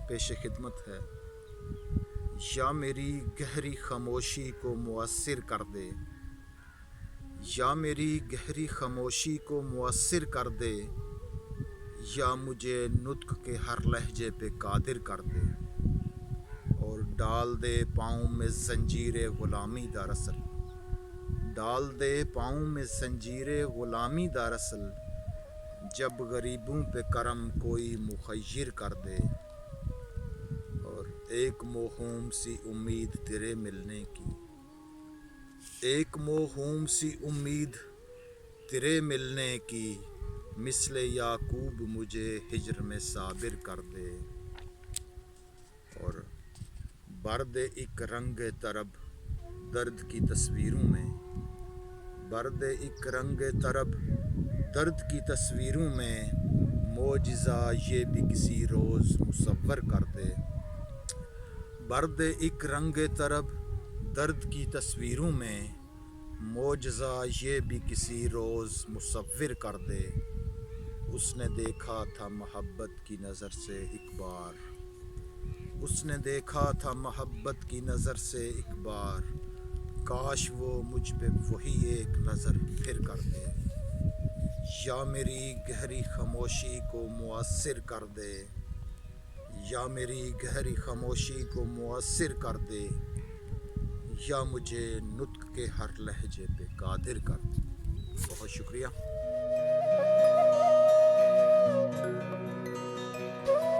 پیش خدمت ہے، یا میری گہری خاموشی کو مؤثر کر دے، یا میری گہری خاموشی کو مؤثر کر دے، یا مجھے نطق کے ہر لہجے پہ قادر کر دے، اور ڈال دے پاؤں میں زنجیر غلامی دراصل، ڈال دے پاؤں میں زنجیر غلامی دراصل، جب غریبوں پہ کرم کوئی مخیر کر دے، اور ایک موہوم سی امید تیرے ملنے کی، ایک موہوم سی امید تیرے ملنے کی، مثل یعقوب مجھے ہجر میں صابر کر دے، اور بھر دے ایک رنگ طرب درد کی تصویروں میں، بھر دے ایک رنگ طرب درد کی تصویروں میں، معجزہ یہ بھی کسی روز مصور کر دے، بھر دے ایک رنگ طرب درد کی تصویروں میں، معجزہ یہ بھی کسی روز مصور کر دے۔ اس نے دیکھا تھا محبت کی نظر سے ایک بار، اس نے دیکھا تھا محبت کی نظر سے ایک بار، کاش وہ مجھ پہ وہی ایک نظر پھر کر دے، یا میری گہری خاموشی کو مؤثر کر دے، یا میری گہری خاموشی کو مؤثر کر دے، یا مجھے نطق کے ہر لہجے پہ قادر کر دے۔ بہت شکریہ۔